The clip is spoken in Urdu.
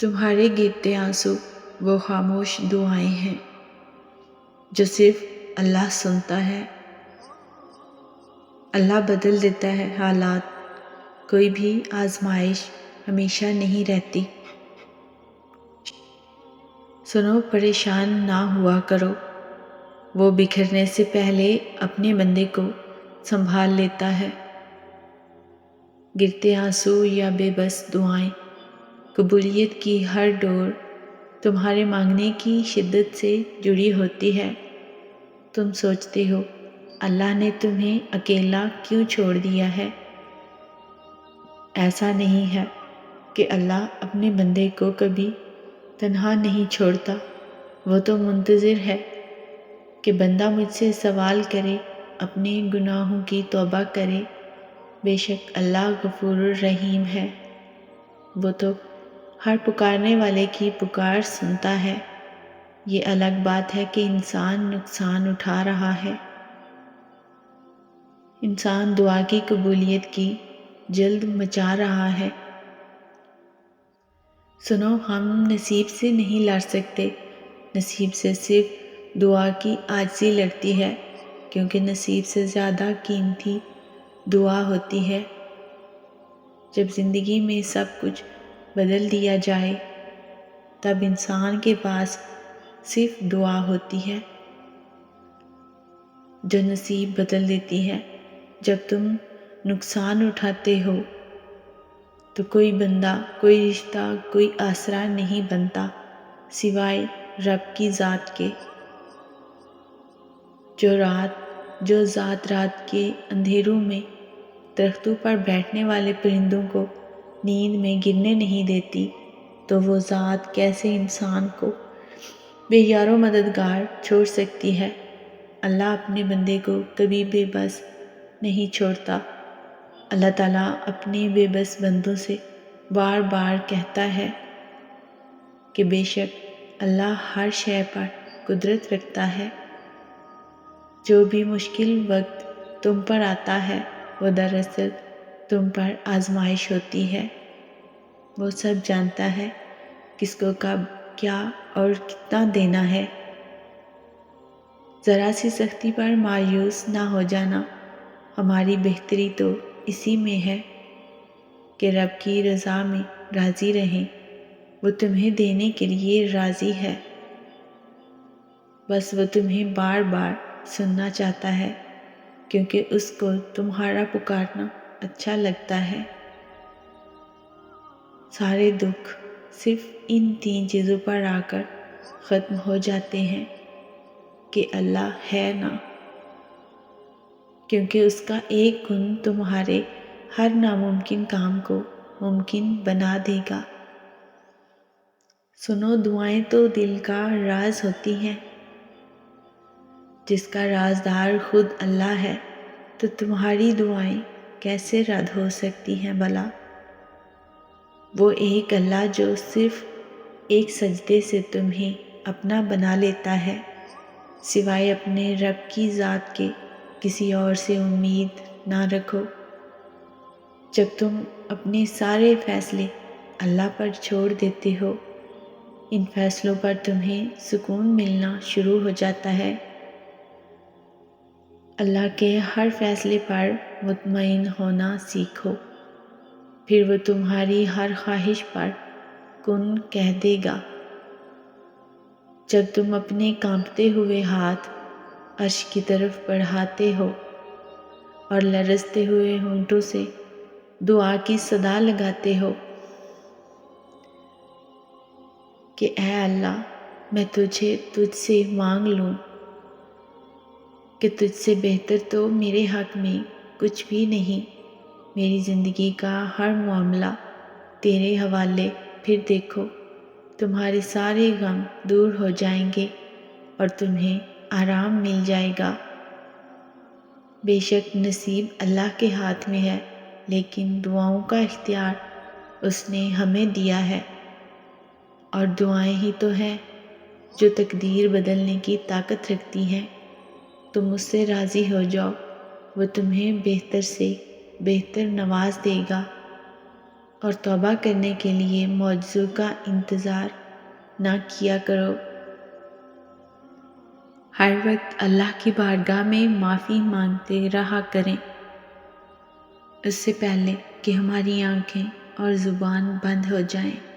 تمہارے گرتے آنسو وہ خاموش دعائیں ہیں جو صرف اللہ سنتا ہے۔ اللہ بدل دیتا ہے حالات، کوئی بھی آزمائش ہمیشہ نہیں رہتی۔ سنو، پریشان نہ ہوا کرو، وہ بکھرنے سے پہلے اپنے بندے کو سنبھال لیتا ہے۔ گرتے آنسو یا بے بس دعائیں، قبولیت کی ہر ڈور تمہارے مانگنے کی شدت سے جڑی ہوتی ہے۔ تم سوچتے ہو اللہ نے تمہیں اکیلا کیوں چھوڑ دیا ہے؟ ایسا نہیں ہے کہ اللہ اپنے بندے کو کبھی تنہا نہیں چھوڑتا، وہ تو منتظر ہے کہ بندہ مجھ سے سوال کرے، اپنے گناہوں کی توبہ کرے۔ بے شک اللہ غفور الرحیم ہے، وہ تو ہر پکارنے والے کی پکار سنتا ہے۔ یہ الگ بات ہے کہ انسان نقصان اٹھا رہا ہے، انسان دعا کی قبولیت کی جلد مچا رہا ہے۔ سنو، ہم نصیب سے نہیں لڑ سکتے، نصیب سے صرف دعا کی عاجزی لڑتی ہے، کیونکہ نصیب سے زیادہ قیمتی دعا ہوتی ہے۔ جب زندگی میں سب کچھ بدل دیا جائے تب انسان کے پاس صرف دعا ہوتی ہے جو نصیب بدل دیتی ہے۔ جب تم نقصان اٹھاتے ہو تو کوئی بندہ، کوئی رشتہ، کوئی آسرا نہیں بنتا سوائے رب کی ذات کے، جو ذات رات کے اندھیروں میں درختوں پر بیٹھنے والے پرندوں کو نیند میں گرنے نہیں دیتی، تو وہ ذات کیسے انسان کو بے یار و مددگار چھوڑ سکتی ہے؟ اللہ اپنے بندے کو کبھی بے بس نہیں چھوڑتا۔ اللہ تعالیٰ اپنے بے بس بندوں سے بار بار کہتا ہے کہ بے شک اللہ ہر شے پر قدرت رکھتا ہے۔ جو بھی مشکل وقت تم پر آتا ہے وہ دراصل تم پر آزمائش ہوتی ہے۔ وہ سب جانتا ہے کس کو کب کیا اور کتنا دینا ہے۔ ذرا سی سختی پر مایوس نہ ہو جانا، ہماری بہتری تو اسی میں ہے کہ رب کی رضا میں راضی رہیں، وہ تمہیں دینے کے لیے راضی ہے، بس وہ تمہیں بار بار سننا چاہتا ہے کیونکہ اس کو تمہارا پکارنا اچھا لگتا ہے۔ سارے دکھ صرف ان 3 چیزوں پر آ کر ختم ہو جاتے ہیں کہ اللہ ہے نا، کیونکہ اس کا ایک گن تمہارے ہر ناممکن کام کو ممکن بنا دے گا۔ سنو، دعائیں تو دل کا راز ہوتی ہیں، جس کا رازدار خود اللہ ہے، تو تمہاری دعائیں کیسے رد ہو سکتی ہیں بھلا؟ وہ ایک اللہ جو صرف ایک سجدے سے تمہیں اپنا بنا لیتا ہے، سوائے اپنے رب کی ذات کے کسی اور سے امید نہ رکھو۔ جب تم اپنے سارے فیصلے اللہ پر چھوڑ دیتے ہو، ان فیصلوں پر تمہیں سکون ملنا شروع ہو جاتا ہے۔ اللہ کے ہر فیصلے پر مطمئن ہونا سیکھو، پھر وہ تمہاری ہر خواہش پر کن کہہ دے گا۔ جب تم اپنے کانپتے ہوئے ہاتھ عرش کی طرف بڑھاتے ہو اور لرزتے ہوئے ہونٹوں سے دعا کی صدا لگاتے ہو کہ اے اللہ، میں تجھ سے مانگ لوں کہ تجھ سے بہتر تو میرے حق میں کچھ بھی نہیں، میری زندگی کا ہر معاملہ تیرے حوالے، پھر دیکھو تمہارے سارے غم دور ہو جائیں گے اور تمہیں آرام مل جائے گا۔ بے شک نصیب اللہ کے ہاتھ میں ہے، لیکن دعاؤں کا اختیار اس نے ہمیں دیا ہے، اور دعائیں ہی تو ہیں جو تقدیر بدلنے کی طاقت رکھتی ہیں۔ تم اس سے راضی ہو جاؤ، وہ تمہیں بہتر سے بہتر نواز دے گا، اور توبہ کرنے کے لیے معجزوں کا انتظار نہ کیا کرو۔ ہر وقت اللہ کی بارگاہ میں معافی مانگتے رہا کریں، اس سے پہلے کہ ہماری آنکھیں اور زبان بند ہو جائیں۔